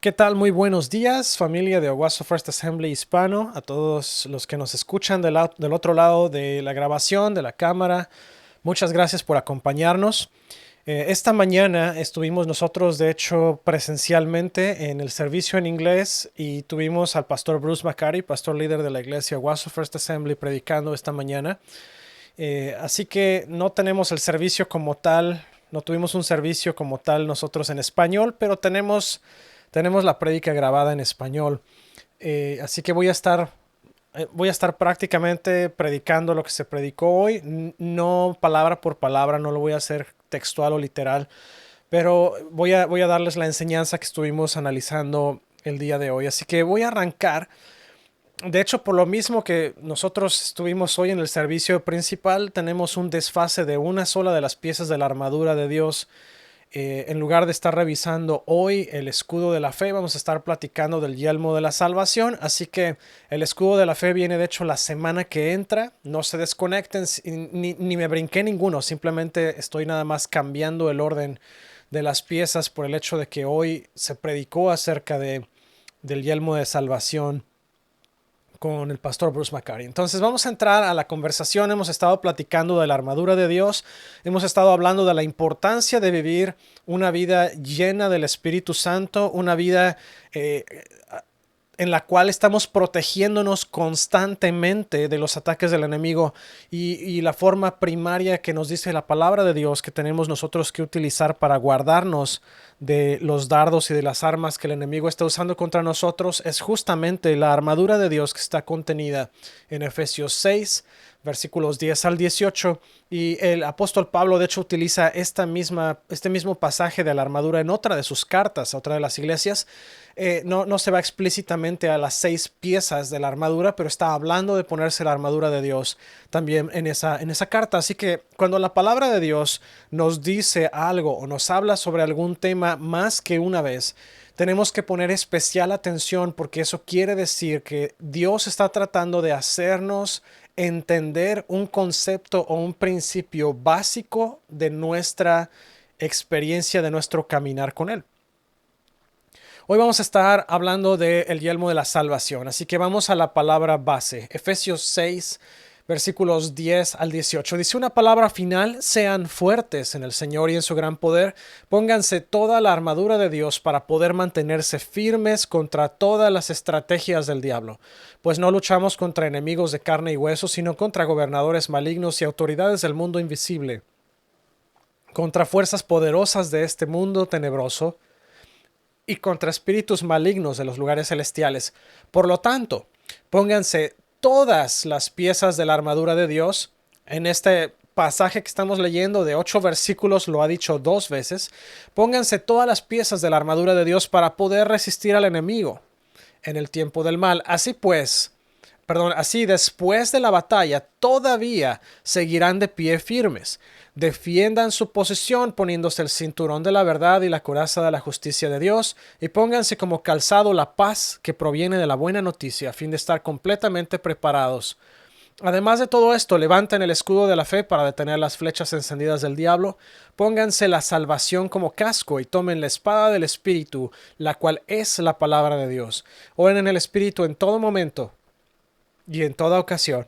¿Qué tal? Muy buenos días, familia de Owasso First Assembly Hispano, a todos los que nos escuchan del otro lado de la grabación, de la cámara. Muchas gracias por acompañarnos. Esta mañana estuvimos nosotros, de hecho, presencialmente en el servicio en inglés y tuvimos al pastor Bruce McCarty, pastor líder de la iglesia Owasso First Assembly, predicando esta mañana. Así que no tenemos el servicio como tal, no tuvimos un servicio como tal nosotros en español, pero tenemos la prédica grabada en español. Así que voy a estar prácticamente predicando lo que se predicó hoy, no palabra por palabra, no lo voy a hacer textual o literal, pero voy a darles la enseñanza que estuvimos analizando el día de hoy. Así que voy a arrancar. De hecho, por lo mismo que nosotros estuvimos hoy en el servicio principal, tenemos un desfase de una sola de las piezas de la armadura de Dios. En lugar de estar revisando hoy el escudo de la fe, vamos a estar platicando del yelmo de la salvación. Así que el escudo de la fe viene de hecho la semana que entra. No se desconecten, ni me brinqué ninguno. Simplemente estoy nada más cambiando el orden de las piezas por el hecho de que hoy se predicó acerca del yelmo de salvación con el pastor Bruce McCarty. Entonces vamos a entrar a la conversación. Hemos estado platicando de la armadura de Dios. Hemos estado hablando de la importancia de vivir una vida llena del Espíritu Santo, una vida en la cual estamos protegiéndonos constantemente de los ataques del enemigo y la forma primaria que nos dice la palabra de Dios que tenemos nosotros que utilizar para guardarnos de los dardos y de las armas que el enemigo está usando contra nosotros es justamente la armadura de Dios que está contenida en Efesios 6, versículos 10 al 18, y el apóstol Pablo de hecho utiliza este mismo pasaje de la armadura en otra de sus cartas, a otra de las iglesias. No se va explícitamente a las 6 piezas de la armadura, pero está hablando de ponerse la armadura de Dios también en esa carta. Así que cuando la palabra de Dios nos dice algo o nos habla sobre algún tema más que una vez, tenemos que poner especial atención porque eso quiere decir que Dios está tratando de hacernos entender un concepto o un principio básico de nuestra experiencia, de nuestro caminar con Él. Hoy vamos a estar hablando del yelmo de la salvación, así que vamos a la palabra base. Efesios 6, versículos 10 al 18. Dice una palabra final: sean fuertes en el Señor y en su gran poder. Pónganse toda la armadura de Dios para poder mantenerse firmes contra todas las estrategias del diablo. Pues no luchamos contra enemigos de carne y hueso, sino contra gobernadores malignos y autoridades del mundo invisible, contra fuerzas poderosas de este mundo tenebroso y contra espíritus malignos de los lugares celestiales. Por lo tanto, pónganse todas las piezas de la armadura de Dios. En este pasaje que estamos leyendo de 8 versículos lo ha dicho 2 veces. Pónganse todas las piezas de la armadura de Dios para poder resistir al enemigo en el tiempo del mal. Así después de la batalla todavía seguirán de pie firmes. Defiendan su posición poniéndose el cinturón de la verdad y la coraza de la justicia de Dios, y pónganse como calzado la paz que proviene de la buena noticia, a fin de estar completamente preparados. Además de todo esto, levanten el escudo de la fe para detener las flechas encendidas del diablo. Pónganse la salvación como casco y tomen la espada del Espíritu, la cual es la palabra de Dios. Oren en el Espíritu en todo momento y en toda ocasión.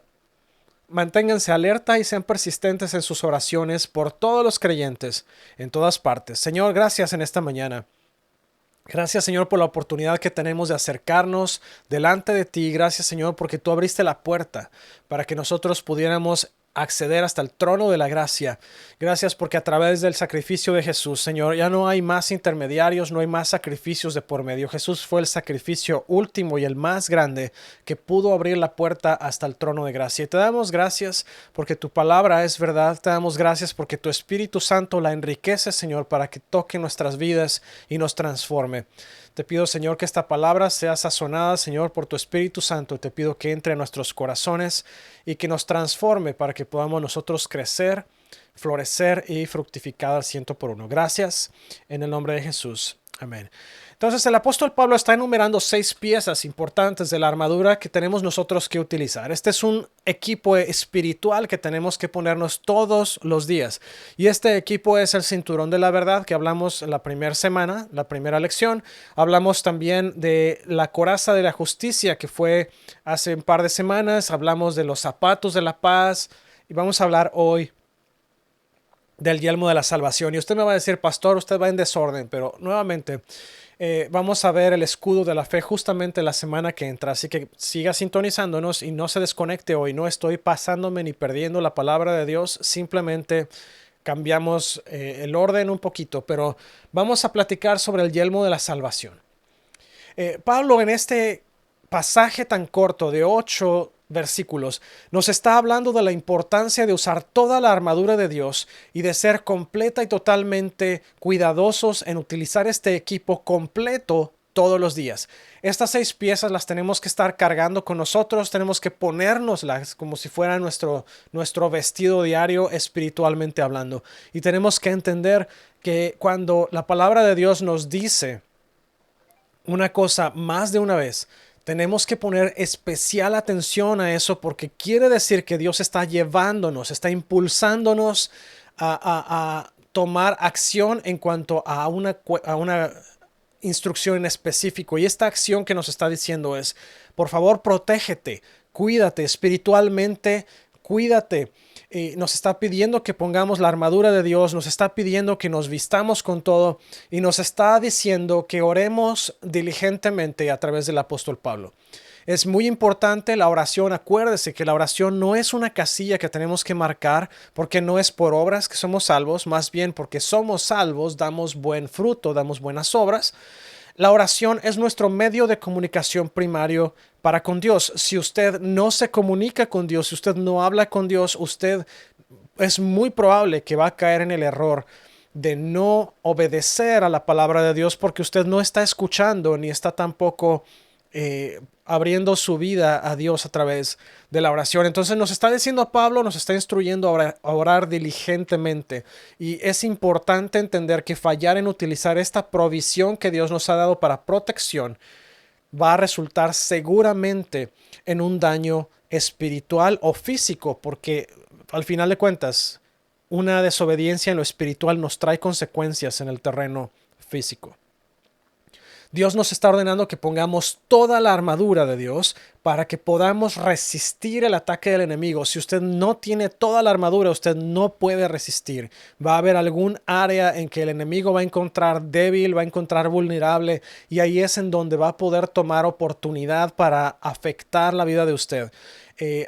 Manténganse alerta y sean persistentes en sus oraciones por todos los creyentes en todas partes. Señor, gracias en esta mañana. Gracias, Señor, por la oportunidad que tenemos de acercarnos delante de ti. Gracias, Señor, porque tú abriste la puerta para que nosotros pudiéramos acceder hasta el trono de la gracia. Gracias porque a través del sacrificio de Jesús, Señor, ya no hay más intermediarios, no hay más sacrificios de por medio. Jesús fue el sacrificio último y el más grande que pudo abrir la puerta hasta el trono de gracia. Y te damos gracias porque tu palabra es verdad. Te damos gracias porque tu Espíritu Santo la enriquece, Señor, para que toque nuestras vidas y nos transforme. Te pido, Señor, que esta palabra sea sazonada, Señor, por tu Espíritu Santo. Te pido que entre en nuestros corazones y que nos transforme para que podamos nosotros crecer, florecer y fructificar al 100 por uno. Gracias en el nombre de Jesús. Amén. Entonces el apóstol Pablo está enumerando 6 piezas importantes de la armadura que tenemos nosotros que utilizar. Este es un equipo espiritual que tenemos que ponernos todos los días. Y este equipo es el cinturón de la verdad que hablamos en la primera semana, la primera lección. Hablamos también de la coraza de la justicia que fue hace un par de semanas. Hablamos de los zapatos de la paz y vamos a hablar hoy del yelmo de la salvación. Y usted me va a decir, pastor, usted va en desorden, pero nuevamente vamos a ver el escudo de la fe justamente la semana que entra. Así que siga sintonizándonos y no se desconecte hoy. No estoy pasándome ni perdiendo la palabra de Dios. Simplemente cambiamos el orden un poquito, pero vamos a platicar sobre el yelmo de la salvación. Pablo en este pasaje tan corto de 8 versículos nos está hablando de la importancia de usar toda la armadura de Dios y de ser completa y totalmente cuidadosos en utilizar este equipo completo todos los días. Estas 6 piezas las tenemos que estar cargando con nosotros, tenemos que ponérnoslas como si fuera nuestro vestido diario espiritualmente hablando. Y tenemos que entender que cuando la palabra de Dios nos dice una cosa más de una vez, tenemos que poner especial atención a eso porque quiere decir que Dios está llevándonos, está impulsándonos a tomar acción en cuanto a una instrucción en específico. Y esta acción que nos está diciendo es, por favor, protégete, cuídate espiritualmente, cuídate. Nos está pidiendo que pongamos la armadura de Dios, nos está pidiendo que nos vistamos con todo y nos está diciendo que oremos diligentemente a través del apóstol Pablo. Es muy importante la oración. Acuérdese que la oración no es una casilla que tenemos que marcar porque no es por obras que somos salvos, más bien porque somos salvos, damos buen fruto, damos buenas obras. La oración es nuestro medio de comunicación primario para con Dios. Si usted no se comunica con Dios, si usted no habla con Dios, usted es muy probable que va a caer en el error de no obedecer a la palabra de Dios porque usted no está escuchando ni está tampoco abriendo su vida a Dios a través de la oración. Entonces nos está diciendo Pablo, nos está instruyendo a orar diligentemente. Y es importante entender que fallar en utilizar esta provisión que Dios nos ha dado para protección va a resultar seguramente en un daño espiritual o físico, porque al final de cuentas, una desobediencia en lo espiritual nos trae consecuencias en el terreno físico. Dios nos está ordenando que pongamos toda la armadura de Dios para que podamos resistir el ataque del enemigo. Si usted no tiene toda la armadura, usted no puede resistir. Va a haber algún área en que el enemigo va a encontrar débil, va a encontrar vulnerable, y ahí es en donde va a poder tomar oportunidad para afectar la vida de usted.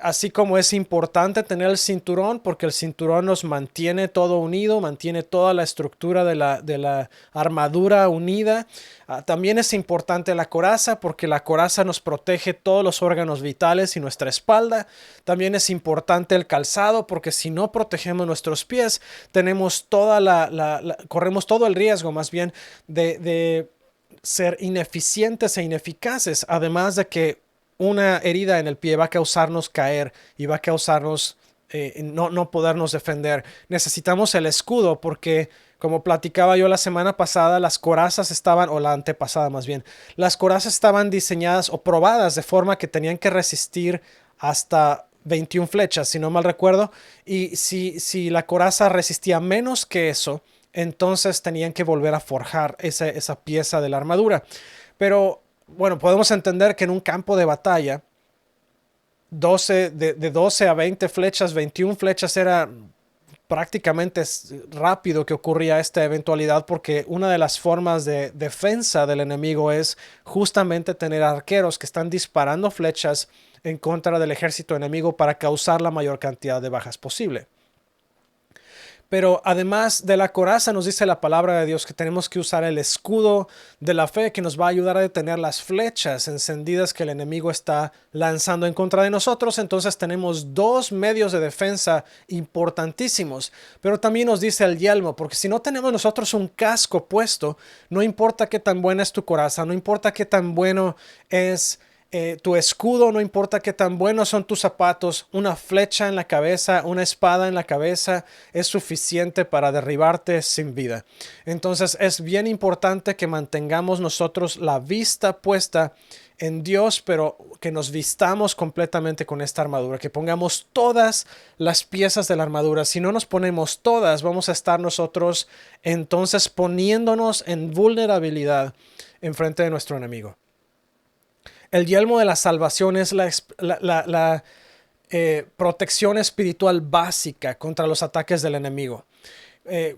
Así como es importante tener el cinturón porque el cinturón nos mantiene todo unido, mantiene toda la estructura de la armadura unida. También es importante la coraza porque la coraza nos protege todos los órganos vitales y nuestra espalda. También es importante el calzado porque si no protegemos nuestros pies, tenemos corremos todo el riesgo más bien de ser ineficientes e ineficaces, además de que una herida en el pie va a causarnos caer y va a causarnos no podernos defender. Necesitamos el escudo porque, como platicaba yo la semana pasada, las corazas estaban, o la antepasada más bien, las corazas estaban diseñadas o probadas de forma que tenían que resistir hasta 21 flechas, si no mal recuerdo. Y si la coraza resistía menos que eso, entonces tenían que volver a forjar esa pieza de la armadura. Pero bueno, podemos entender que en un campo de batalla, de 12 a 20 flechas, 21 flechas era prácticamente rápido que ocurría esta eventualidad porque una de las formas de defensa del enemigo es justamente tener arqueros que están disparando flechas en contra del ejército enemigo para causar la mayor cantidad de bajas posible. Pero además de la coraza nos dice la palabra de Dios que tenemos que usar el escudo de la fe que nos va a ayudar a detener las flechas encendidas que el enemigo está lanzando en contra de nosotros. Entonces tenemos 2 medios de defensa importantísimos. Pero también nos dice el yelmo, porque si no tenemos nosotros un casco puesto, no importa qué tan buena es tu coraza, no importa qué tan bueno es Tu escudo, no importa qué tan buenos son tus zapatos, una flecha en la cabeza, una espada en la cabeza es suficiente para derribarte sin vida. Entonces es bien importante que mantengamos nosotros la vista puesta en Dios, pero que nos vistamos completamente con esta armadura, que pongamos todas las piezas de la armadura. Si no nos ponemos todas, vamos a estar nosotros entonces poniéndonos en vulnerabilidad en frente de nuestro enemigo. El yelmo de la salvación es la protección espiritual básica contra los ataques del enemigo.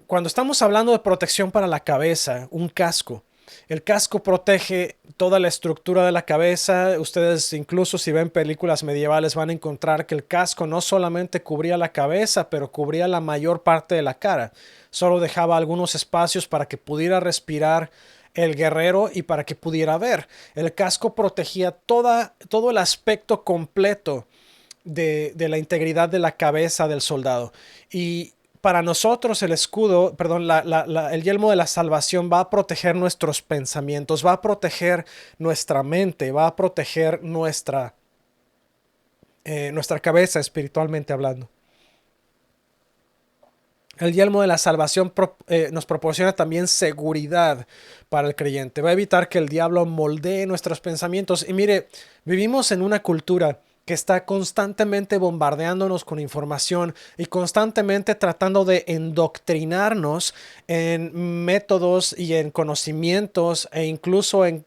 Cuando estamos hablando de protección para la cabeza, un casco, el casco protege toda la estructura de la cabeza. Ustedes incluso si ven películas medievales van a encontrar que el casco no solamente cubría la cabeza, pero cubría la mayor parte de la cara. Solo dejaba algunos espacios para que pudiera respirar el guerrero y para que pudiera ver. El casco protegía todo el aspecto completo de la integridad de la cabeza del soldado. Y para nosotros el escudo, perdón, el yelmo de la salvación va a proteger nuestros pensamientos, va a proteger nuestra mente, va a proteger nuestra cabeza espiritualmente hablando. El yelmo de la salvación nos proporciona también seguridad para el creyente. Va a evitar que el diablo moldee nuestros pensamientos. Y mire, vivimos en una cultura que está constantemente bombardeándonos con información y constantemente tratando de endoctrinarnos en métodos y en conocimientos e incluso en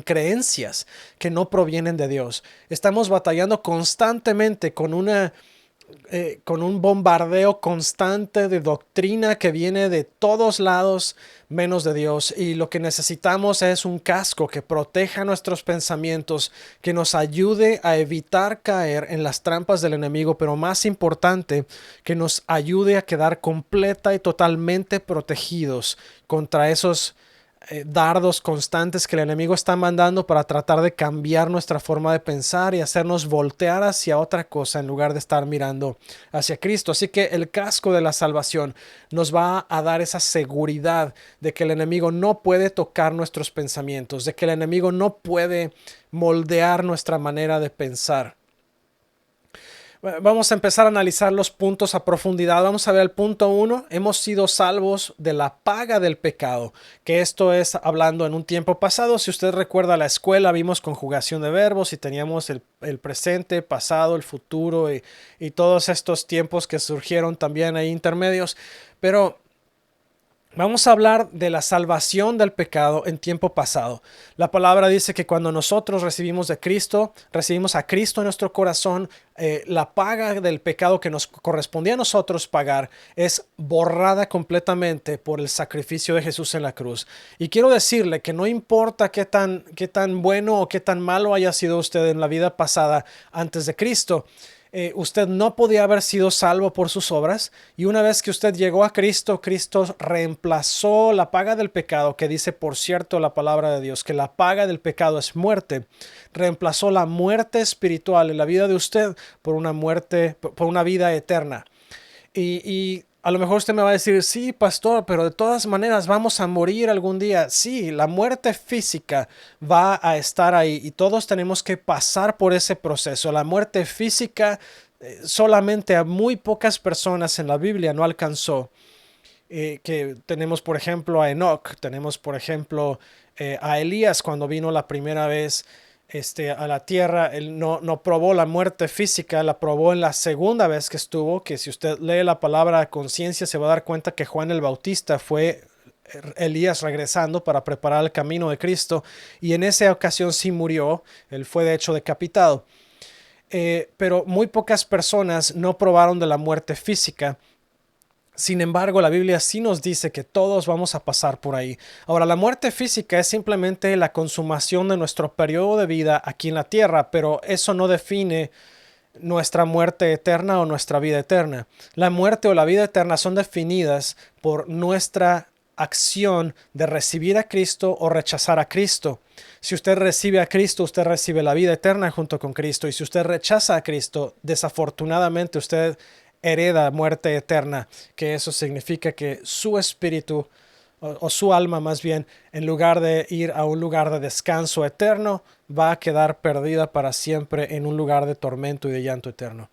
creencias que no provienen de Dios. Estamos batallando constantemente con un bombardeo constante de doctrina que viene de todos lados menos de Dios, y lo que necesitamos es un casco que proteja nuestros pensamientos, que nos ayude a evitar caer en las trampas del enemigo, pero más importante, que nos ayude a quedar completa y totalmente protegidos contra esos dardos constantes que el enemigo está mandando para tratar de cambiar nuestra forma de pensar y hacernos voltear hacia otra cosa en lugar de estar mirando hacia Cristo. Así que el casco de la salvación nos va a dar esa seguridad de que el enemigo no puede tocar nuestros pensamientos, de que el enemigo no puede moldear nuestra manera de pensar. Vamos a empezar a analizar los puntos a profundidad. Vamos a ver el punto 1. Hemos sido salvos de la paga del pecado, que esto es hablando en un tiempo pasado. Si usted recuerda la escuela, vimos conjugación de verbos y teníamos el presente, pasado, el futuro y todos estos tiempos que surgieron también ahí intermedios. Pero vamos a hablar de la salvación del pecado en tiempo pasado. La palabra dice que cuando nosotros recibimos a Cristo en nuestro corazón, la paga del pecado que nos correspondía a nosotros pagar es borrada completamente por el sacrificio de Jesús en la cruz. Y quiero decirle que no importa qué tan bueno o qué tan malo haya sido usted en la vida pasada antes de Cristo, usted no podía haber sido salvo por sus obras, y una vez que usted llegó a Cristo, Cristo reemplazó la paga del pecado, que dice por cierto la palabra de Dios que la paga del pecado es muerte. Reemplazó la muerte espiritual en la vida de usted por una vida eterna. Y a lo mejor usted me va a decir, sí, pastor, pero de todas maneras vamos a morir algún día. Sí, la muerte física va a estar ahí y todos tenemos que pasar por ese proceso. La muerte física solamente a muy pocas personas en la Biblia no alcanzó. Que tenemos, por ejemplo, a Enoch, tenemos, por ejemplo, a Elías cuando vino la primera vez a la tierra. Él no probó la muerte física, la probó en la segunda vez que estuvo, que si usted lee la palabra conciencia se va a dar cuenta que Juan el Bautista fue Elías regresando para preparar el camino de Cristo, y en esa ocasión sí murió. Él fue de hecho decapitado. Pero muy pocas personas no probaron de la muerte física. Sin embargo, la Biblia sí nos dice que todos vamos a pasar por ahí. Ahora, la muerte física es simplemente la consumación de nuestro periodo de vida aquí en la tierra, pero eso no define nuestra muerte eterna o nuestra vida eterna. La muerte o la vida eterna son definidas por nuestra acción de recibir a Cristo o rechazar a Cristo. Si usted recibe a Cristo, usted recibe la vida eterna junto con Cristo, y si usted rechaza a Cristo, desafortunadamente usted hereda muerte eterna, que eso significa que su espíritu o su alma más bien, en lugar de ir a un lugar de descanso eterno, va a quedar perdida para siempre en un lugar de tormento y de llanto eterno.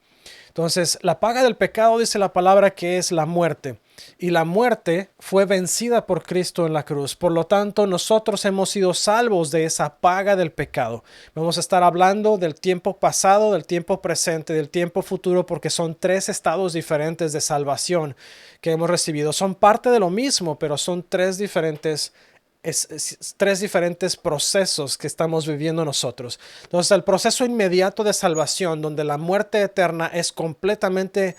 Entonces, la paga del pecado dice la palabra que es la muerte. Y la muerte fue vencida por Cristo en la cruz. Por lo tanto, nosotros hemos sido salvos de esa paga del pecado. Vamos a estar hablando del tiempo pasado, del tiempo presente, del tiempo futuro, porque son tres estados diferentes de salvación que hemos recibido. Son parte de lo mismo, pero son tres diferentes tres diferentes procesos que estamos viviendo nosotros. Entonces, el proceso inmediato de salvación, donde la muerte eterna es completamente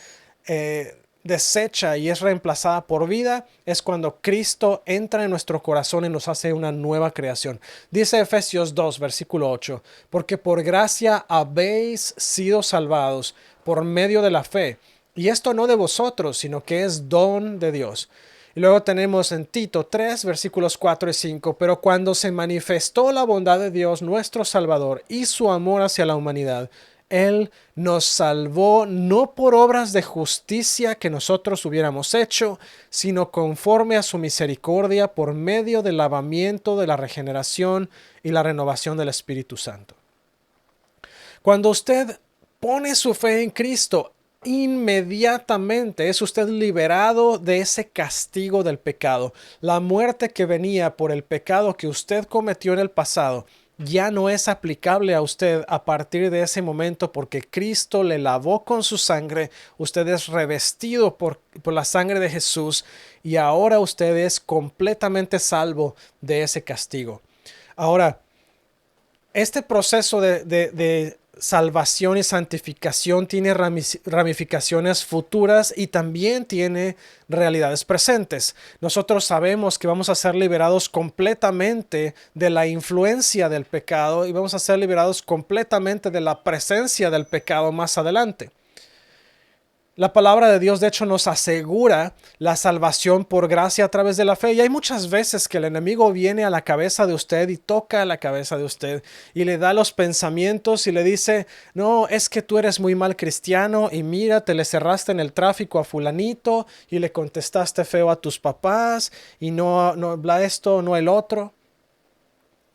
deshecha y es reemplazada por vida, es cuando Cristo entra en nuestro corazón y nos hace una nueva creación. Dice Efesios 2, versículo 8, porque por gracia habéis sido salvados por medio de la fe, y esto no de vosotros, sino que es don de Dios. Y luego tenemos en Tito 3, versículos 4 y 5, pero cuando se manifestó la bondad de Dios nuestro Salvador y su amor hacia la humanidad, Él nos salvó no por obras de justicia que nosotros hubiéramos hecho, sino conforme a su misericordia por medio del lavamiento de la regeneración y la renovación del Espíritu Santo. Cuando usted pone su fe en Cristo, inmediatamente es usted liberado de ese castigo del pecado. La muerte que venía por el pecado que usted cometió en el pasado ya no es aplicable a usted a partir de ese momento, porque Cristo le lavó con su sangre. Usted es revestido por la sangre de Jesús y ahora usted es completamente salvo de ese castigo. Ahora, este proceso de salvación y santificación tiene ramificaciones futuras y también tiene realidades presentes. Nosotros sabemos que vamos a ser liberados completamente de la influencia del pecado y vamos a ser liberados completamente de la presencia del pecado más adelante. La palabra de Dios, de hecho, nos asegura la salvación por gracia a través de la fe. Y hay muchas veces que el enemigo viene a la cabeza de usted y toca la cabeza de usted y le da los pensamientos y le dice, no, es que tú eres muy mal cristiano y mira, te le cerraste en el tráfico a fulanito y le contestaste feo a tus papás y no bla esto, no el otro.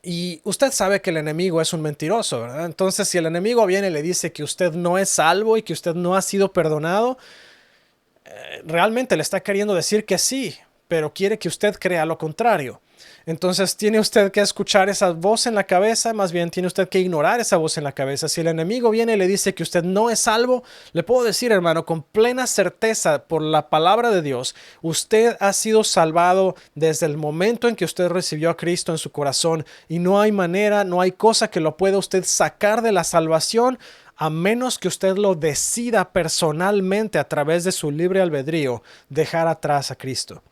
Y usted sabe que el enemigo es un mentiroso, ¿verdad? Entonces, si el enemigo viene y le dice que usted no es salvo y que usted no ha sido perdonado, realmente le está queriendo decir que sí, pero quiere que usted crea lo contrario. Entonces tiene usted que escuchar esa voz en la cabeza, más bien tiene usted que ignorar esa voz en la cabeza. Si el enemigo viene y le dice que usted no es salvo, le puedo decir, hermano, con plena certeza por la palabra de Dios, usted ha sido salvado desde el momento en que usted recibió a Cristo en su corazón y no hay manera, no hay cosa que lo pueda usted sacar de la salvación a menos que usted lo decida personalmente a través de su libre albedrío dejar atrás a Cristo.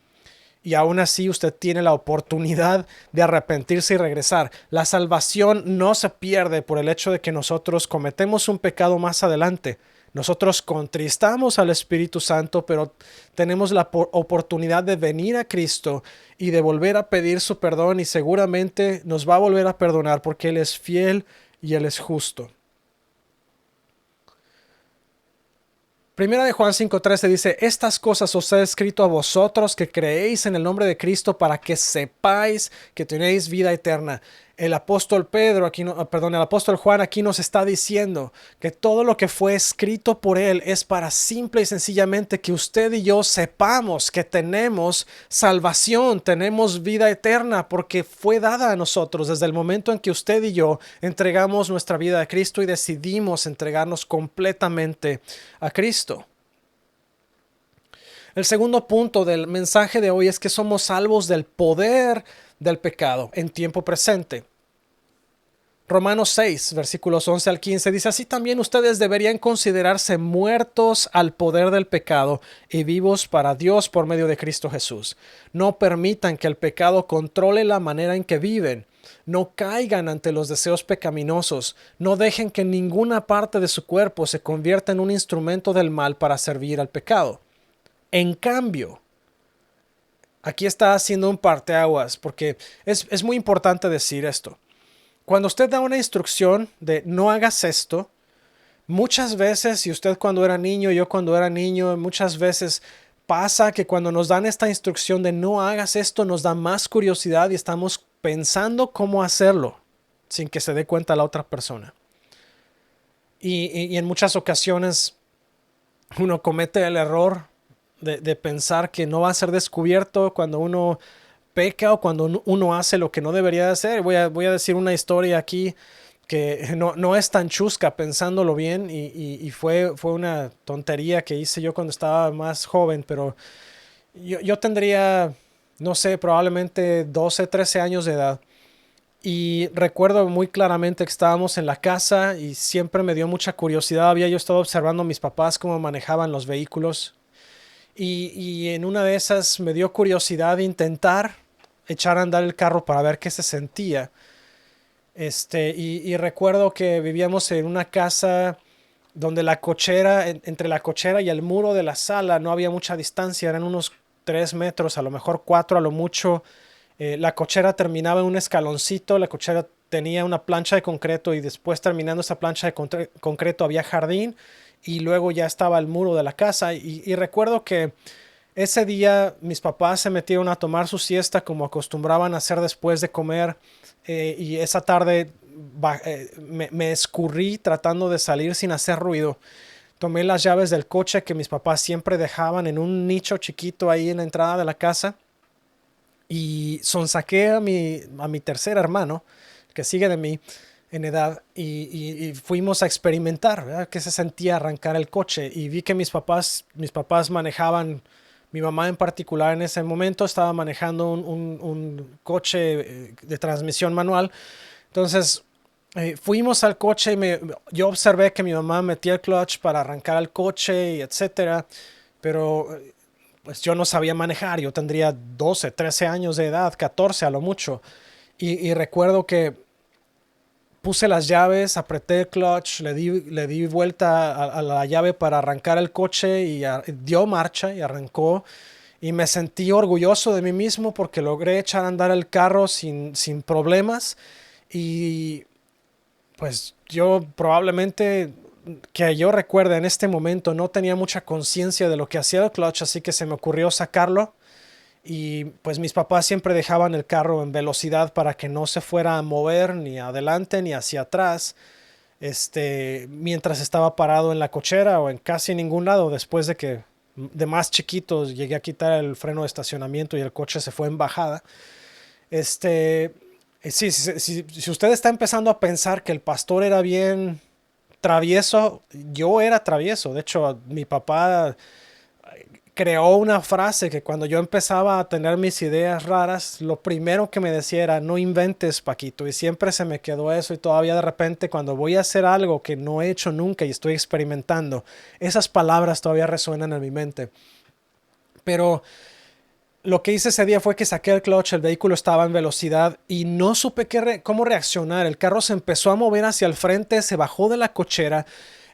Y aún así usted tiene la oportunidad de arrepentirse y regresar. La salvación no se pierde por el hecho de que nosotros cometemos un pecado más adelante. Nosotros contristamos al Espíritu Santo, pero tenemos la oportunidad de venir a Cristo y de volver a pedir su perdón, y seguramente nos va a volver a perdonar porque Él es fiel y Él es justo. Primera de Juan 5:13 dice, estas cosas os he escrito a vosotros que creéis en el nombre de Cristo para que sepáis que tenéis vida eterna. El apóstol el apóstol Juan aquí nos está diciendo que todo lo que fue escrito por él es para simple y sencillamente que usted y yo sepamos que tenemos salvación, tenemos vida eterna, porque fue dada a nosotros desde el momento en que usted y yo entregamos nuestra vida a Cristo y decidimos entregarnos completamente a Cristo. El segundo punto del mensaje de hoy es que somos salvos del poder del pecado en tiempo presente. Romanos 6, versículos 11 al 15 dice, así también ustedes deberían considerarse muertos al poder del pecado y vivos para Dios por medio de Cristo Jesús. No permitan que el pecado controle la manera en que viven. No caigan ante los deseos pecaminosos. No dejen que ninguna parte de su cuerpo se convierta en un instrumento del mal para servir al pecado. En cambio, aquí está haciendo un parteaguas, porque es muy importante decir esto. Cuando usted da una instrucción de no hagas esto, muchas veces, y usted cuando era niño, yo cuando era niño, muchas veces pasa que cuando nos dan esta instrucción de no hagas esto, nos da más curiosidad y estamos pensando cómo hacerlo sin que se dé cuenta la otra persona. Y en muchas ocasiones uno comete el error de pensar que no va a ser descubierto cuando uno peca o cuando uno hace lo que no debería de hacer. Voy a decir una historia aquí que no es tan chusca pensándolo bien y fue una tontería que hice yo cuando estaba más joven, pero yo tendría, no sé, probablemente 12, 13 años de edad. Y recuerdo muy claramente que estábamos en la casa y siempre me dio mucha curiosidad. Había yo estado observando a mis papás cómo manejaban los vehículos. Y en una de esas me dio curiosidad intentar echar a andar el carro para ver qué se sentía. Y recuerdo que vivíamos en una casa donde la cochera, entre la cochera y el muro de la sala no había mucha distancia, eran unos 3 metros, a lo mejor 4 a lo mucho. La cochera terminaba en un escaloncito, la cochera tenía una plancha de concreto y después terminando esa plancha de concreto había jardín y luego ya estaba el muro de la casa y recuerdo que ese día mis papás se metieron a tomar su siesta como acostumbraban a hacer después de comer y esa tarde me escurrí tratando de salir sin hacer ruido. Tomé las llaves del coche que mis papás siempre dejaban en un nicho chiquito ahí en la entrada de la casa y sonsaqué a mi tercer hermano, que sigue de mí en edad, y fuimos a experimentar, ¿verdad? Qué se sentía arrancar el coche. Y vi que mis papás manejaban, mi mamá en particular en ese momento estaba manejando un coche de transmisión manual. Entonces fuimos al coche y yo observé que mi mamá metía el clutch para arrancar el coche y etcétera, pero pues yo no sabía manejar, yo tendría 12, 13 años de edad, 14 a lo mucho. Y recuerdo que puse las llaves, apreté el clutch, le di vuelta a la llave para arrancar el coche y dio marcha y arrancó. Y me sentí orgulloso de mí mismo porque logré echar a andar el carro sin problemas. Y pues yo probablemente que yo recuerde en este momento no tenía mucha conciencia de lo que hacía el clutch, así que se me ocurrió sacarlo y pues mis papás siempre dejaban el carro en velocidad para que no se fuera a mover ni adelante ni hacia atrás, mientras estaba parado en la cochera o en casi ningún lado después de que de más chiquitos llegué a quitar el freno de estacionamiento y el coche se fue en bajada. Si usted está empezando a pensar que el pastor era bien travieso, yo era travieso. De hecho, mi papá creó una frase que cuando yo empezaba a tener mis ideas raras, lo primero que me decía era, no inventes, Paquito. Y siempre se me quedó eso y todavía de repente cuando voy a hacer algo que no he hecho nunca y estoy experimentando, esas palabras todavía resuenan en mi mente. Pero lo que hice ese día fue que saqué el clutch, el vehículo estaba en velocidad y no supe cómo reaccionar. El carro se empezó a mover hacia el frente, se bajó de la cochera.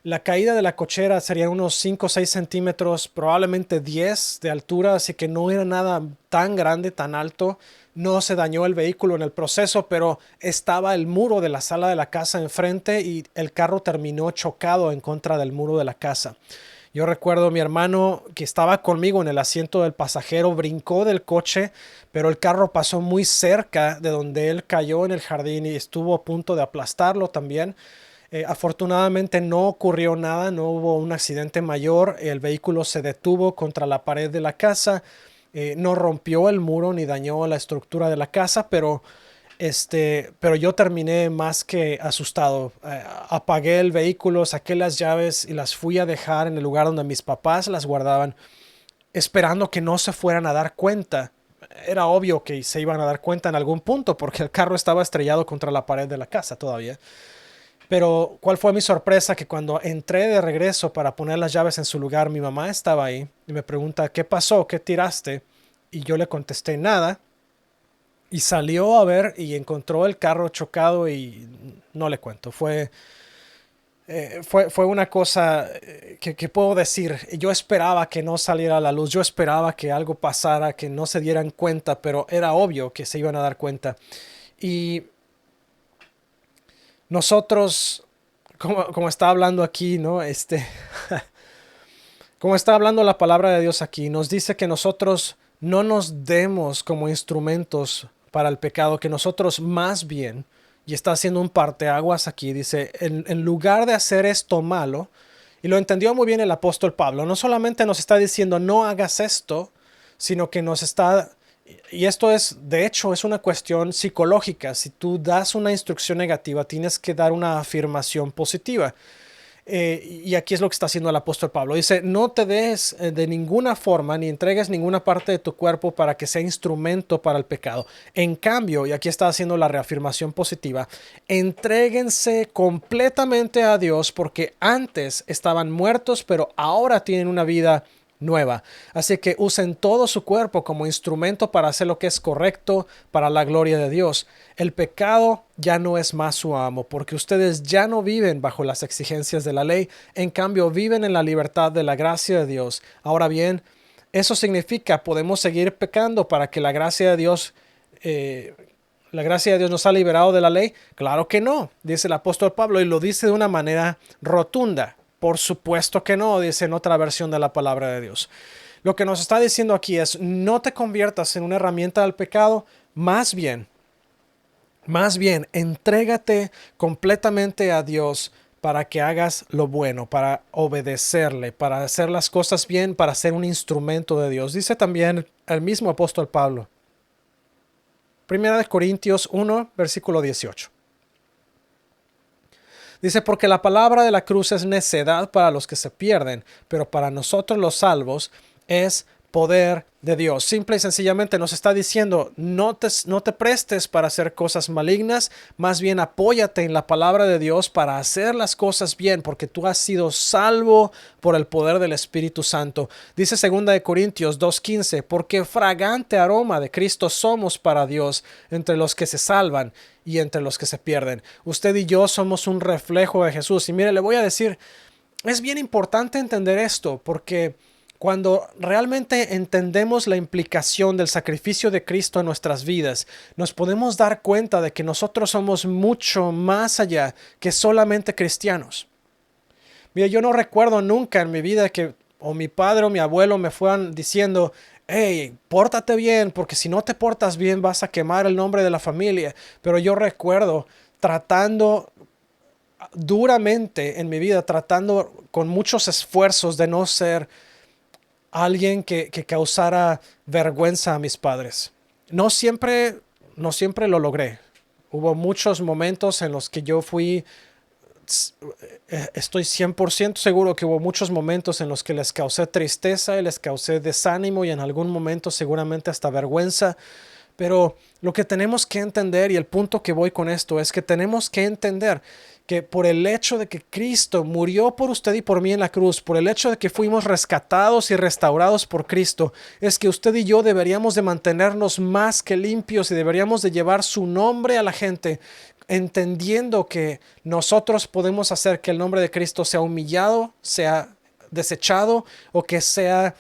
La caída de la cochera sería unos 5 o 6 centímetros, probablemente 10 de altura, así que no era nada tan grande, tan alto. No se dañó el vehículo en el proceso, pero estaba el muro de la sala de la casa enfrente y el carro terminó chocado en contra del muro de la casa. Yo recuerdo a mi hermano que estaba conmigo en el asiento del pasajero, brincó del coche, pero el carro pasó muy cerca de donde él cayó en el jardín y estuvo a punto de aplastarlo también. Afortunadamente no ocurrió nada, no hubo un accidente mayor, el vehículo se detuvo contra la pared de la casa, no rompió el muro ni dañó la estructura de la casa, pero yo terminé más que asustado. Apagué el vehículo, saqué las llaves y las fui a dejar en el lugar donde mis papás las guardaban, esperando que no se fueran a dar cuenta. Era obvio que se iban a dar cuenta en algún punto porque el carro estaba estrellado contra la pared de la casa todavía. Pero ¿cuál fue mi sorpresa? Que cuando entré de regreso para poner las llaves en su lugar, mi mamá estaba ahí y me pregunta, ¿qué pasó? ¿Qué tiraste? Y yo le contesté, nada. Y salió a ver y encontró el carro chocado y no le cuento. Fue una cosa que puedo decir. Yo esperaba que no saliera a la luz. Yo esperaba que algo pasara, que no se dieran cuenta, pero era obvio que se iban a dar cuenta. Y nosotros, como estaba hablando aquí, ¿no? Como está hablando la palabra de Dios aquí, nos dice que nosotros no nos demos como instrumentos para el pecado, que nosotros más bien, y está haciendo un parteaguas aquí, dice, en lugar de hacer esto malo, y lo entendió muy bien el apóstol Pablo, no solamente nos está diciendo no hagas esto, sino que nos está, y esto es, de hecho, es una cuestión psicológica. Si tú das una instrucción negativa, tienes que dar una afirmación positiva. Y aquí es lo que está haciendo el apóstol Pablo. Dice, no te des de ninguna forma ni entregues ninguna parte de tu cuerpo para que sea instrumento para el pecado. En cambio, y aquí está haciendo la reafirmación positiva, entréguense completamente a Dios porque antes estaban muertos, pero ahora tienen una vida nueva. Así que usen todo su cuerpo como instrumento para hacer lo que es correcto para la gloria de Dios. El pecado ya no es más su amo, porque ustedes ya no viven bajo las exigencias de la ley, en cambio viven en la libertad de la gracia de Dios. Ahora bien, eso significa podemos seguir pecando para que la gracia de Dios nos ha liberado de la ley. Claro que no, dice el apóstol Pablo, y lo dice de una manera rotunda. Por supuesto que no, dice en otra versión de la palabra de Dios. Lo que nos está diciendo aquí es, no te conviertas en una herramienta del pecado, más bien, entrégate completamente a Dios para que hagas lo bueno, para obedecerle, para hacer las cosas bien, para ser un instrumento de Dios. Dice también el mismo apóstol Pablo. Primera de Corintios 1, versículo 18. Dice, porque la palabra de la cruz es necedad para los que se pierden, pero para nosotros los salvos es poder de Dios. Simple y sencillamente nos está diciendo, no te prestes para hacer cosas malignas, más bien apóyate en la palabra de Dios para hacer las cosas bien, porque tú has sido salvo por el poder del Espíritu Santo. Dice 2 de Corintios 2:15, porque fragante aroma de Cristo somos para Dios entre los que se salvan y entre los que se pierden. Usted y yo somos un reflejo de Jesús. Y mire, le voy a decir, es bien importante entender esto, porque cuando realmente entendemos la implicación del sacrificio de Cristo en nuestras vidas, nos podemos dar cuenta de que nosotros somos mucho más allá que solamente cristianos. Mira, yo no recuerdo nunca en mi vida que o mi padre o mi abuelo me fueran diciendo, hey, pórtate bien, porque si no te portas bien vas a quemar el nombre de la familia. Pero yo recuerdo tratando duramente en mi vida, tratando con muchos esfuerzos de no ser alguien que causara vergüenza a mis padres. No siempre lo logré. Hubo muchos momentos en los que yo estoy 100% seguro que hubo muchos momentos en los que les causé tristeza y les causé desánimo y en algún momento seguramente hasta vergüenza. Pero lo que tenemos que entender, y el punto que voy con esto, es que tenemos que entender que por el hecho de que Cristo murió por usted y por mí en la cruz, por el hecho de que fuimos rescatados y restaurados por Cristo, es que usted y yo deberíamos de mantenernos más que limpios y deberíamos de llevar su nombre a la gente, entendiendo que nosotros podemos hacer que el nombre de Cristo sea humillado, sea desechado o que sea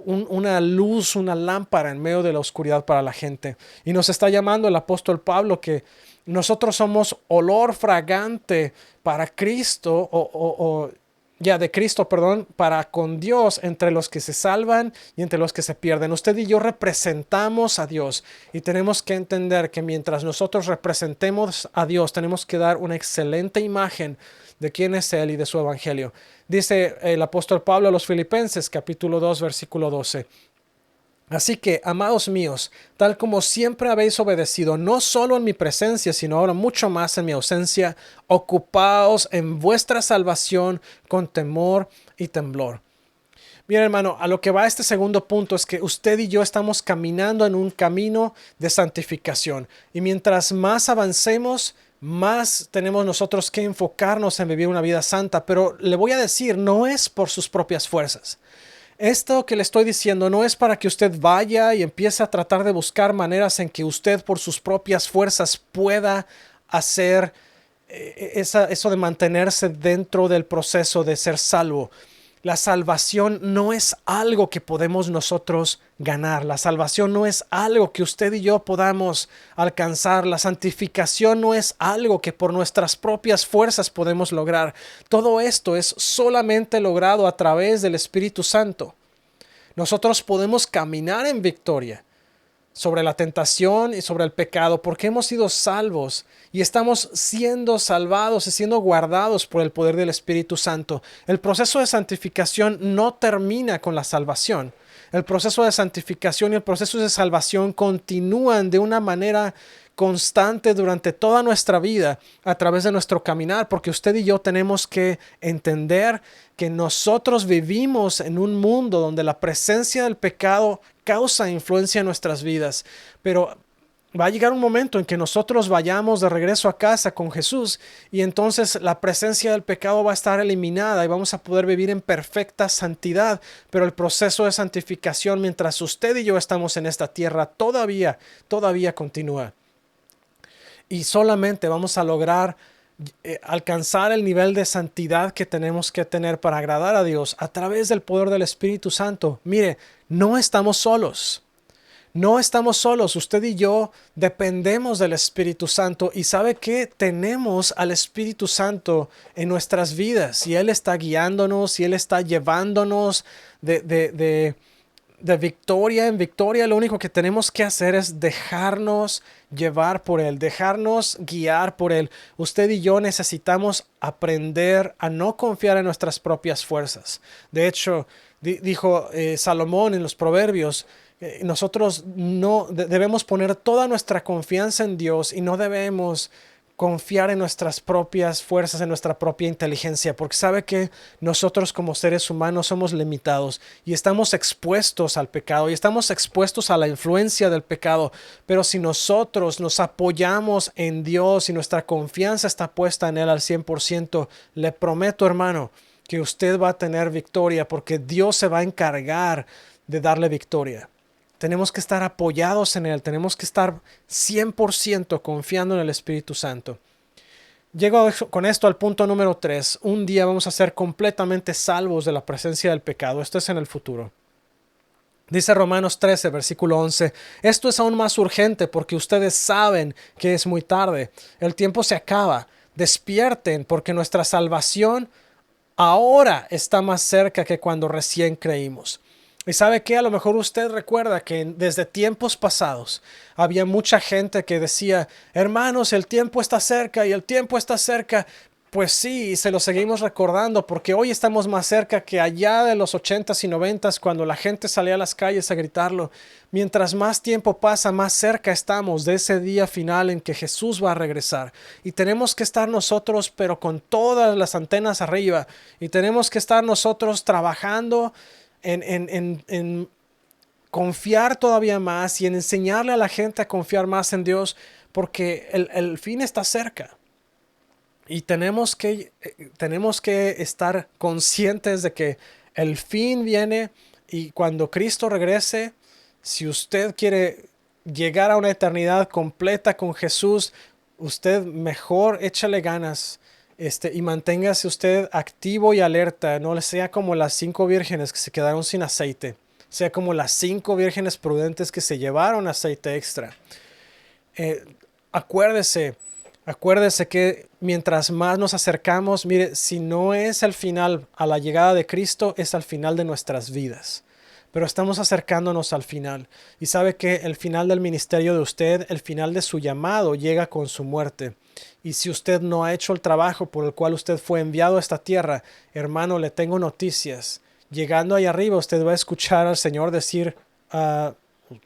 una luz, una lámpara en medio de la oscuridad para la gente. Y nos está llamando el apóstol Pablo que nosotros somos olor fragante para Cristo de Cristo, perdón, para con Dios entre los que se salvan y entre los que se pierden. Usted y yo representamos a Dios y tenemos que entender que mientras nosotros representemos a Dios, tenemos que dar una excelente imagen de quién es Él y de su evangelio. Dice el apóstol Pablo a los Filipenses, capítulo 2, versículo 12. Así que, amados míos, tal como siempre habéis obedecido, no solo en mi presencia, sino ahora mucho más en mi ausencia, ocupaos en vuestra salvación con temor y temblor. Bien, hermano, a lo que va este segundo punto es que usted y yo estamos caminando en un camino de santificación. Y mientras más avancemos, más tenemos nosotros que enfocarnos en vivir una vida santa. Pero le voy a decir, no es por sus propias fuerzas. Esto que le estoy diciendo no es para que usted vaya y empiece a tratar de buscar maneras en que usted por sus propias fuerzas pueda hacer eso de mantenerse dentro del proceso de ser salvo. La salvación no es algo que podemos nosotros ganar. La salvación no es algo que usted y yo podamos alcanzar. La santificación no es algo que por nuestras propias fuerzas podemos lograr. Todo esto es solamente logrado a través del Espíritu Santo. Nosotros podemos caminar en victoria sobre la tentación y sobre el pecado, porque hemos sido salvos y estamos siendo salvados y siendo guardados por el poder del Espíritu Santo. El proceso de santificación no termina con la salvación. El proceso de santificación y el proceso de salvación continúan de una manera constante durante toda nuestra vida a través de nuestro caminar, porque usted y yo tenemos que entender que nosotros vivimos en un mundo donde la presencia del pecado causa influencia en nuestras vidas, pero va a llegar un momento en que nosotros vayamos de regreso a casa con Jesús y entonces la presencia del pecado va a estar eliminada y vamos a poder vivir en perfecta santidad. Pero el proceso de santificación mientras usted y yo estamos en esta tierra todavía continúa. Y solamente vamos a lograr alcanzar el nivel de santidad que tenemos que tener para agradar a Dios a través del poder del Espíritu Santo. Mire, no estamos solos. No estamos solos. Usted y yo dependemos del Espíritu Santo. ¿Y sabe qué? Tenemos al Espíritu Santo en nuestras vidas. Y Él está guiándonos y Él está llevándonos de victoria en victoria. Lo único que tenemos que hacer es dejarnos llevar por Él, dejarnos guiar por Él. Usted y yo necesitamos aprender a no confiar en nuestras propias fuerzas. De hecho, dijo Salomón en los Proverbios, nosotros no debemos poner toda nuestra confianza en Dios y no debemos confiar en nuestras propias fuerzas, en nuestra propia inteligencia, porque sabe que nosotros como seres humanos somos limitados y estamos expuestos al pecado y estamos expuestos a la influencia del pecado. Pero si nosotros nos apoyamos en Dios y nuestra confianza está puesta en Él al 100%, le prometo, hermano, que usted va a tener victoria porque Dios se va a encargar de darle victoria. Tenemos que estar apoyados en Él, tenemos que estar 100% confiando en el Espíritu Santo. Llego con esto al punto número 3. Un día vamos a ser completamente salvos de la presencia del pecado. Esto es en el futuro. Dice Romanos 13, versículo 11, esto es aún más urgente porque ustedes saben que es muy tarde. El tiempo se acaba. Despierten porque nuestra salvación ahora está más cerca que cuando recién creímos. Y sabe que a lo mejor usted recuerda que desde tiempos pasados había mucha gente que decía, hermanos, el tiempo está cerca y el tiempo está cerca. Pues sí, y se lo seguimos recordando porque hoy estamos más cerca que allá de los 80s y 90s cuando la gente salía a las calles a gritarlo. Mientras más tiempo pasa, más cerca estamos de ese día final en que Jesús va a regresar. Y tenemos que estar nosotros, pero con todas las antenas arriba. Y tenemos que estar nosotros trabajando en confiar todavía más y en enseñarle a la gente a confiar más en Dios porque el fin está cerca. Y tenemos que estar conscientes de que el fin viene y cuando Cristo regrese, si usted quiere llegar a una eternidad completa con Jesús, usted mejor échale ganas. Y manténgase usted activo y alerta, no sea como las 5 vírgenes que se quedaron sin aceite, sea como las 5 vírgenes prudentes que se llevaron aceite extra. Acuérdese que mientras más nos acercamos, mire, si no es el final a la llegada de Cristo, es al final de nuestras vidas. Pero estamos acercándonos al final. Y sabe que el final del ministerio de usted, el final de su llamado, llega con su muerte. Y si usted no ha hecho el trabajo por el cual usted fue enviado a esta tierra, hermano, le tengo noticias. Llegando ahí arriba, usted va a escuchar al Señor decir,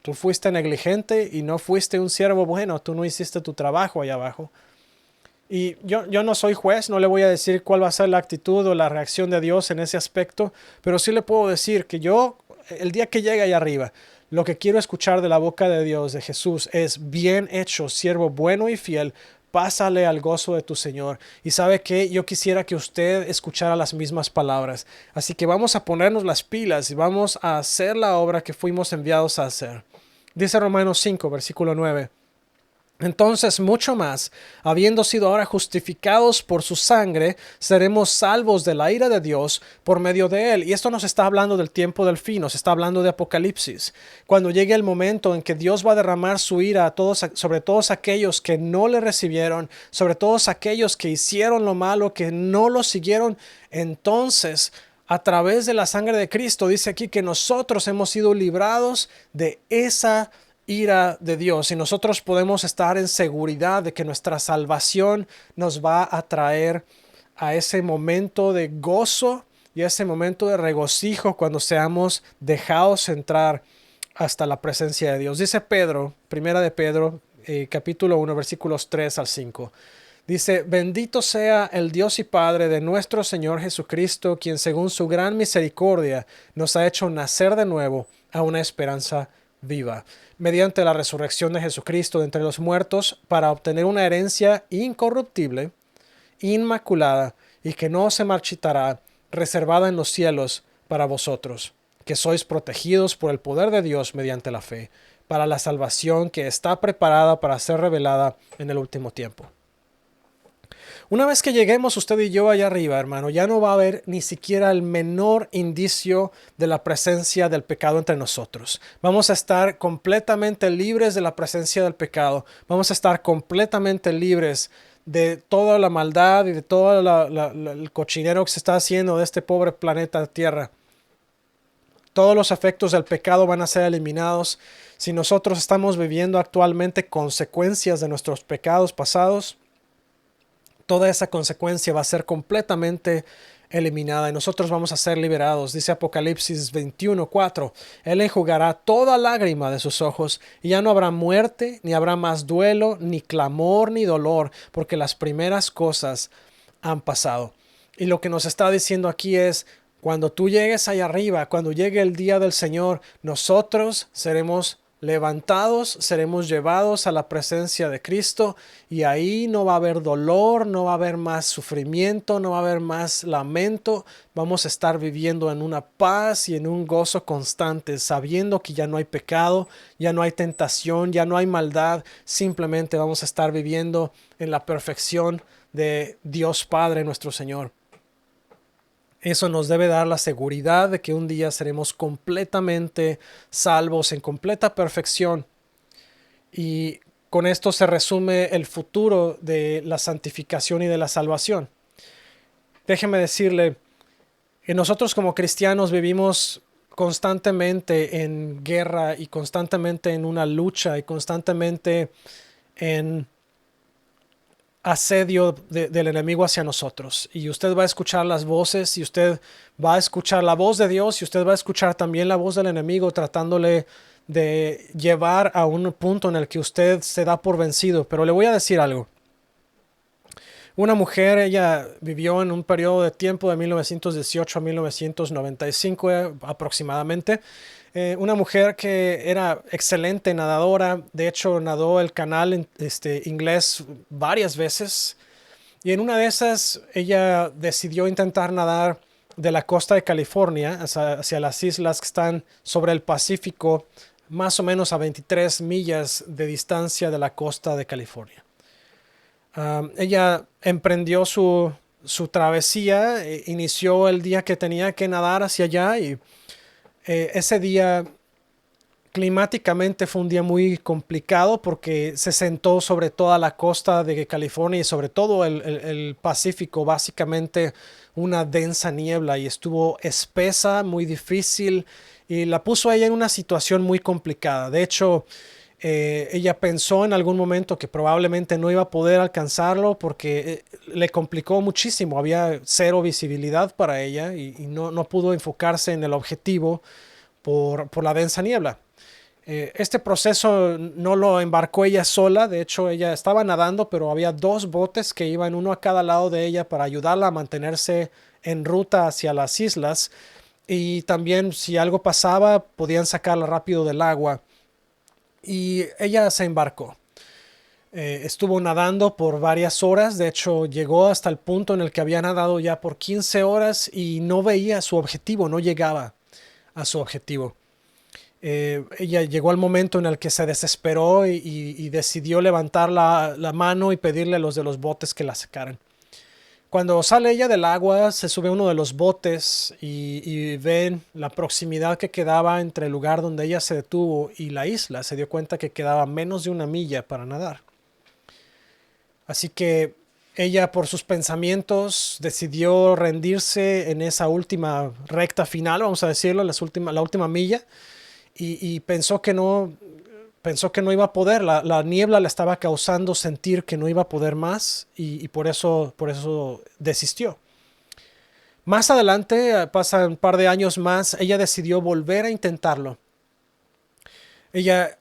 tú fuiste negligente y no fuiste un siervo bueno, tú no hiciste tu trabajo allá abajo. Y yo no soy juez, no le voy a decir cuál va a ser la actitud o la reacción de Dios en ese aspecto, pero sí le puedo decir que yo, el día que llegue allá arriba, lo que quiero escuchar de la boca de Dios, de Jesús, es bien hecho, siervo bueno y fiel, pásale al gozo de tu Señor. Y sabe que yo quisiera que usted escuchara las mismas palabras. Así que vamos a ponernos las pilas y vamos a hacer la obra que fuimos enviados a hacer. Dice Romanos 5, versículo 9. Entonces, mucho más, habiendo sido ahora justificados por su sangre, seremos salvos de la ira de Dios por medio de él. Y esto nos está hablando del tiempo del fin, nos está hablando de Apocalipsis. Cuando llegue el momento en que Dios va a derramar su ira a todos, sobre todos aquellos que no le recibieron, sobre todos aquellos que hicieron lo malo, que no lo siguieron, entonces, a través de la sangre de Cristo, dice aquí que nosotros hemos sido librados de esa ira de Dios y nosotros podemos estar en seguridad de que nuestra salvación nos va a traer a ese momento de gozo y a ese momento de regocijo cuando seamos dejados entrar hasta la presencia de Dios. Dice Pedro, primera de Pedro, capítulo 1, versículos 3 al 5. Dice, bendito sea el Dios y Padre de nuestro Señor Jesucristo, quien según su gran misericordia nos ha hecho nacer de nuevo a una esperanza viva, mediante la resurrección de Jesucristo de entre los muertos, para obtener una herencia incorruptible, inmaculada y que no se marchitará, reservada en los cielos para vosotros, que sois protegidos por el poder de Dios mediante la fe, para la salvación que está preparada para ser revelada en el último tiempo. Una vez que lleguemos usted y yo allá arriba, hermano, ya no va a haber ni siquiera el menor indicio de la presencia del pecado entre nosotros. Vamos a estar completamente libres de la presencia del pecado. Vamos a estar completamente libres de toda la maldad y de todo el cochinero que se está haciendo de este pobre planeta Tierra. Todos los efectos del pecado van a ser eliminados. Si nosotros estamos viviendo actualmente consecuencias de nuestros pecados pasados, toda esa consecuencia va a ser completamente eliminada y nosotros vamos a ser liberados. Dice Apocalipsis 21:4, Él enjugará toda lágrima de sus ojos y ya no habrá muerte, ni habrá más duelo, ni clamor, ni dolor, porque las primeras cosas han pasado. Y lo que nos está diciendo aquí es, cuando tú llegues allá arriba, cuando llegue el día del Señor, nosotros seremos levantados, seremos llevados a la presencia de Cristo y ahí no va a haber dolor, no va a haber más sufrimiento, no va a haber más lamento. Vamos a estar viviendo en una paz y en un gozo constante, sabiendo que ya no hay pecado, ya no hay tentación, ya no hay maldad. Simplemente vamos a estar viviendo en la perfección de Dios Padre nuestro Señor. Eso nos debe dar la seguridad de que un día seremos completamente salvos en completa perfección. Y con esto se resume el futuro de la santificación y de la salvación. Déjeme decirle, que nosotros como cristianos vivimos constantemente en guerra y constantemente en una lucha y constantemente en asedio del enemigo hacia nosotros. Y usted va a escuchar las voces y usted va a escuchar la voz de Dios y usted va a escuchar también la voz del enemigo tratándole de llevar a un punto en el que usted se da por vencido. Pero le voy a decir algo. Una mujer, ella vivió en un periodo de tiempo de 1918 a 1995 aproximadamente. Una mujer que era excelente nadadora, de hecho nadó el canal inglés varias veces y en una de esas ella decidió intentar nadar de la costa de California hacia las islas que están sobre el Pacífico, más o menos a 23 millas de distancia de la costa de California. Ella emprendió su travesía, inició el día que tenía que nadar hacia allá y ese día climáticamente fue un día muy complicado porque se sentó sobre toda la costa de California y sobre todo el Pacífico, básicamente una densa niebla y estuvo espesa, muy difícil y la puso a ella en una situación muy complicada. De hecho, ella pensó en algún momento que probablemente no iba a poder alcanzarlo porque le complicó muchísimo, había cero visibilidad para ella y no pudo enfocarse en el objetivo por la densa niebla. Este proceso no lo embarcó ella sola, de hecho ella estaba nadando, pero había dos botes que iban uno a cada lado de ella para ayudarla a mantenerse en ruta hacia las islas y también si algo pasaba podían sacarla rápido del agua. Y ella se embarcó. Estuvo nadando por varias horas, de hecho llegó hasta el punto en el que había nadado ya por 15 horas y no veía su objetivo, no llegaba a su objetivo. Ella llegó al momento en el que se desesperó y decidió levantar la mano y pedirle a los de los botes que la sacaran. Cuando sale ella del agua, se sube a uno de los botes y ven la proximidad que quedaba entre el lugar donde ella se detuvo y la isla. Se dio cuenta que quedaba menos de una milla para nadar. Así que ella, por sus pensamientos, decidió rendirse en esa última recta final, vamos a decirlo, la última milla, y pensó que no iba a poder. La niebla le estaba causando sentir que no iba a poder más y por eso desistió. Más adelante, pasan un par de años más, ella decidió volver a intentarlo. Ella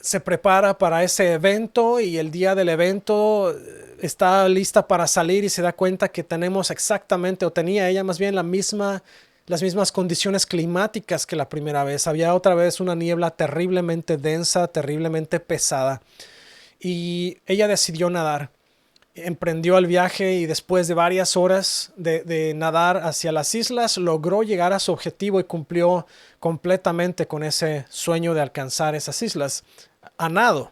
se prepara para ese evento y el día del evento está lista para salir y se da cuenta que tenemos exactamente, o tenía ella más bien las mismas condiciones climáticas que la primera vez. Había otra vez una niebla terriblemente densa, terriblemente pesada. Y ella decidió nadar. Emprendió el viaje y después de varias horas de nadar hacia las islas, logró llegar a su objetivo y cumplió completamente con ese sueño de alcanzar esas islas a nado.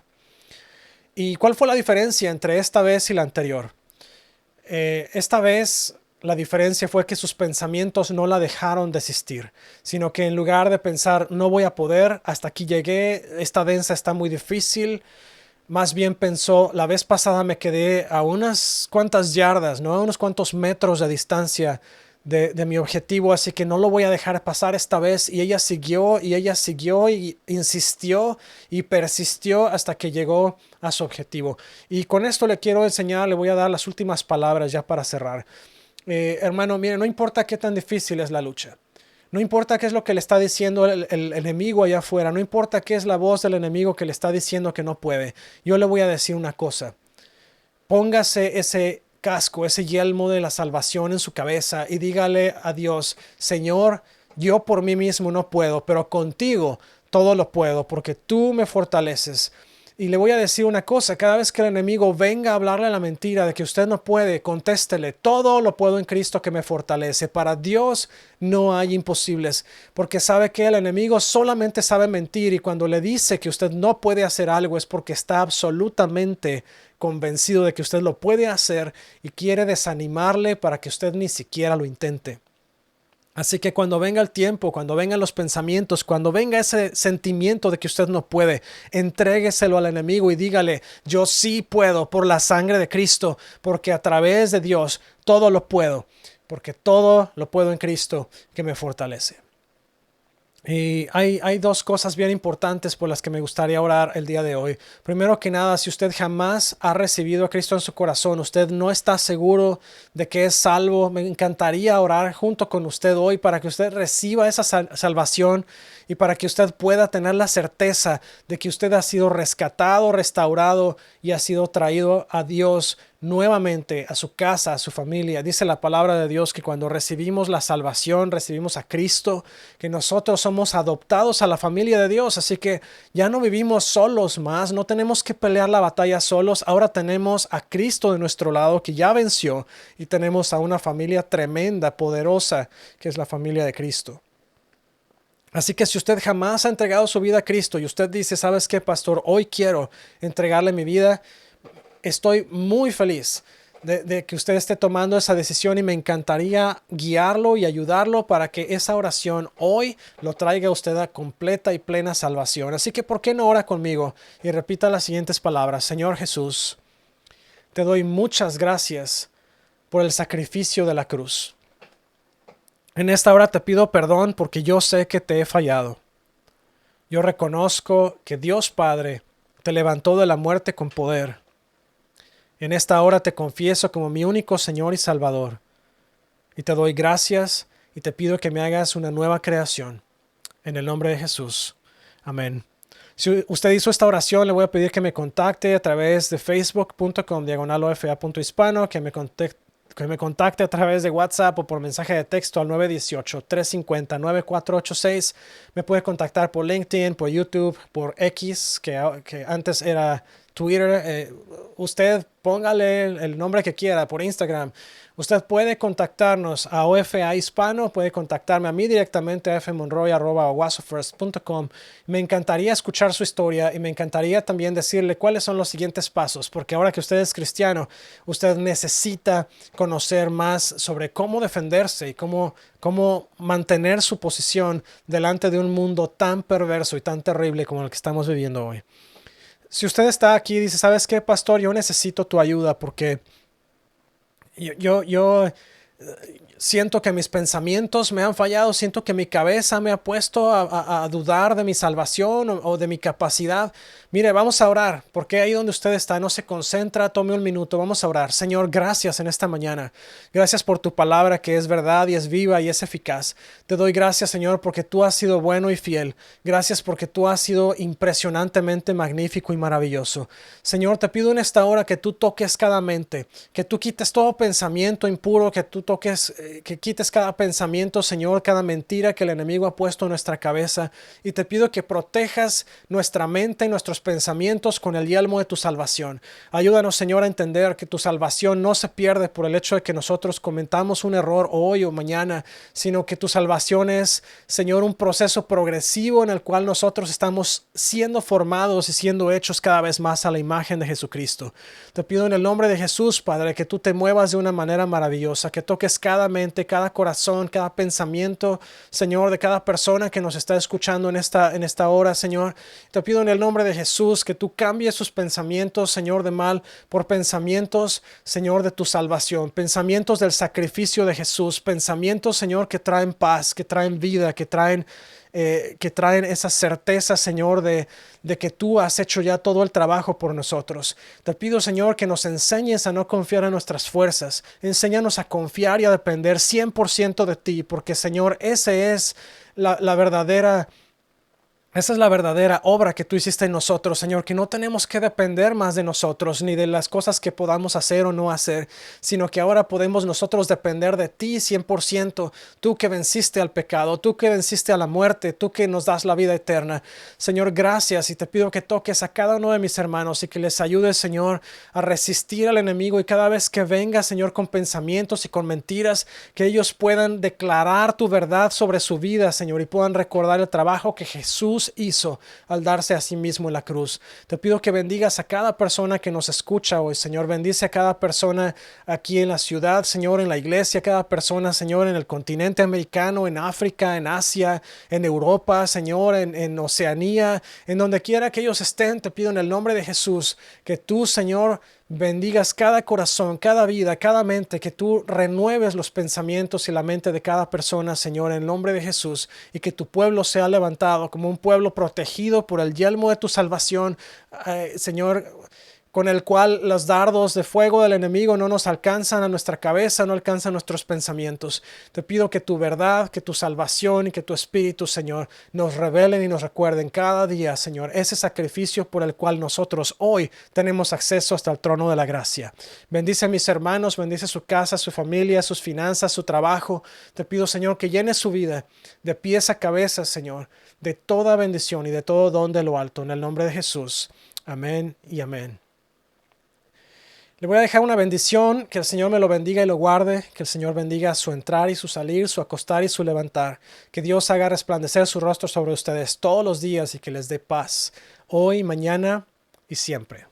¿Y cuál fue la diferencia entre esta vez y la anterior? Esta vez la diferencia fue que sus pensamientos no la dejaron desistir, sino que en lugar de pensar no voy a poder, hasta aquí llegué, esta densa está muy difícil, más bien pensó, la vez pasada me quedé a unas cuantas yardas, ¿no? A unos cuantos metros de distancia de mi objetivo, así que no lo voy a dejar pasar esta vez. Y ella siguió y insistió y persistió hasta que llegó a su objetivo. Y con esto le quiero enseñar, le voy a dar las últimas palabras ya para cerrar. Hermano, mire, no importa qué tan difícil es la lucha. No importa qué es lo que le está diciendo el enemigo allá afuera. No importa qué es la voz del enemigo que le está diciendo que no puede. Yo le voy a decir una cosa. Póngase ese casco, ese yelmo de la salvación en su cabeza y dígale a Dios, Señor, yo por mí mismo no puedo, pero contigo todo lo puedo porque tú me fortaleces. Y le voy a decir una cosa, cada vez que el enemigo venga a hablarle la mentira de que usted no puede, contéstele, todo lo puedo en Cristo que me fortalece. Para Dios no hay imposibles, porque sabe que el enemigo solamente sabe mentir y cuando le dice que usted no puede hacer algo es porque está absolutamente convencido de que usted lo puede hacer y quiere desanimarle para que usted ni siquiera lo intente. Así que cuando venga el tiempo, cuando vengan los pensamientos, cuando venga ese sentimiento de que usted no puede, entrégueselo al enemigo y dígale, yo sí puedo por la sangre de Cristo, porque a través de Dios todo lo puedo, porque todo lo puedo en Cristo que me fortalece. Y hay dos cosas bien importantes por las que me gustaría orar el día de hoy. Primero que nada, si usted jamás ha recibido a Cristo en su corazón, usted no está seguro de que es salvo, me encantaría orar junto con usted hoy para que usted reciba esa salvación y para que usted pueda tener la certeza de que usted ha sido rescatado, restaurado y ha sido traído a Dios nuevamente, a su casa, a su familia. Dice la palabra de Dios que cuando recibimos la salvación, recibimos a Cristo, que nosotros somos adoptados a la familia de Dios. Así que ya no vivimos solos más, no tenemos que pelear la batalla solos. Ahora tenemos a Cristo de nuestro lado que ya venció y tenemos a una familia tremenda, poderosa, que es la familia de Cristo. Así que si usted jamás ha entregado su vida a Cristo y usted dice, ¿sabes qué, pastor? Hoy quiero entregarle mi vida. Estoy muy feliz de que usted esté tomando esa decisión y me encantaría guiarlo y ayudarlo para que esa oración hoy lo traiga a usted a completa y plena salvación. Así que, ¿por qué no ora conmigo? Y repita las siguientes palabras. Señor Jesús, te doy muchas gracias por el sacrificio de la cruz. En esta hora te pido perdón porque yo sé que te he fallado. Yo reconozco que Dios Padre te levantó de la muerte con poder. En esta hora te confieso como mi único Señor y Salvador. Y te doy gracias y te pido que me hagas una nueva creación. En el nombre de Jesús. Amén. Si usted hizo esta oración, le voy a pedir que me contacte a través de facebook.com/ofa.hispano, que me contacte a través de WhatsApp o por mensaje de texto al 918-350-9486. Me puede contactar por LinkedIn, por YouTube, por X, que antes era Twitter, usted póngale el nombre que quiera por Instagram. Usted puede contactarnos a OFA Hispano, puede contactarme a mí directamente a fmonroy@oasofirst.com. Me encantaría escuchar su historia y me encantaría también decirle cuáles son los siguientes pasos, porque ahora que usted es cristiano, usted necesita conocer más sobre cómo defenderse y cómo mantener su posición delante de un mundo tan perverso y tan terrible como el que estamos viviendo hoy. Si usted está aquí y dice, ¿sabes qué, pastor? Yo necesito tu ayuda porque yo siento que mis pensamientos me han fallado, siento que mi cabeza me ha puesto a dudar de mi salvación o de mi capacidad. Mire, vamos a orar, porque ahí donde usted está no se concentra, tome un minuto, vamos a orar. Señor, gracias en esta mañana. Gracias por tu palabra que es verdad y es viva y es eficaz. Te doy gracias, Señor, porque tú has sido bueno y fiel. Gracias porque tú has sido impresionantemente magnífico y maravilloso. Señor, te pido en esta hora que tú toques cada mente, que tú quites todo pensamiento impuro, que tú toques, que quites cada pensamiento, Señor, cada mentira que el enemigo ha puesto en nuestra cabeza. Y te pido que protejas nuestra mente y nuestros pensamientos con el yelmo de tu salvación. Ayúdanos, Señor, a entender que tu salvación no se pierde por el hecho de que nosotros cometamos un error hoy o mañana, sino que tu salvación es, Señor, un proceso progresivo en el cual nosotros estamos siendo formados y siendo hechos cada vez más a la imagen de Jesucristo. Te pido en el nombre de Jesús, Padre, que tú te muevas de una manera maravillosa, que toques cada mente, cada corazón, cada pensamiento, Señor, de cada persona que nos está escuchando en esta hora, Señor. Te pido en el nombre de Jesús que tú cambies sus pensamientos, Señor, de mal por pensamientos, Señor, de tu salvación, pensamientos del sacrificio de Jesús, pensamientos, Señor, que traen paz, que traen vida, que traen esa certeza, Señor, de que tú has hecho ya todo el trabajo por nosotros. Te pido, Señor, que nos enseñes a no confiar en nuestras fuerzas. Enséñanos a confiar y a depender 100% de ti, porque, Señor, esa es la verdadera obra que tú hiciste en nosotros, Señor, que no tenemos que depender más de nosotros ni de las cosas que podamos hacer o no hacer, sino que ahora podemos nosotros depender de ti 100%, tú que venciste al pecado, tú que venciste a la muerte, tú que nos das la vida eterna. Señor, gracias, y te pido que toques a cada uno de mis hermanos y que les ayudes, Señor, a resistir al enemigo, y cada vez que venga, Señor, con pensamientos y con mentiras, que ellos puedan declarar tu verdad sobre su vida, Señor, y puedan recordar el trabajo que Jesús hizo al darse a sí mismo en la cruz. Te pido que bendigas a cada persona que nos escucha hoy, Señor. Bendice a cada persona aquí en la ciudad, Señor, en la iglesia, cada persona, Señor, en el continente americano, en África, en Asia, en Europa, Señor, en Oceanía, en donde quiera que ellos estén. Te pido en el nombre de Jesús que tú, Señor, bendigas cada corazón, cada vida, cada mente, que tú renueves los pensamientos y la mente de cada persona, Señor, en el nombre de Jesús, y que tu pueblo sea levantado como un pueblo protegido por el yelmo de tu salvación, Señor, con el cual los dardos de fuego del enemigo no nos alcanzan a nuestra cabeza, no alcanzan nuestros pensamientos. Te pido que tu verdad, que tu salvación y que tu espíritu, Señor, nos revelen y nos recuerden cada día, Señor, ese sacrificio por el cual nosotros hoy tenemos acceso hasta el trono de la gracia. Bendice a mis hermanos, bendice su casa, su familia, sus finanzas, su trabajo. Te pido, Señor, que llene su vida de pies a cabeza, Señor, de toda bendición y de todo don de lo alto. En el nombre de Jesús. Amén y amén. Le voy a dejar una bendición, que el Señor me lo bendiga y lo guarde, que el Señor bendiga su entrar y su salir, su acostar y su levantar, que Dios haga resplandecer su rostro sobre ustedes todos los días y que les dé paz, hoy, mañana y siempre.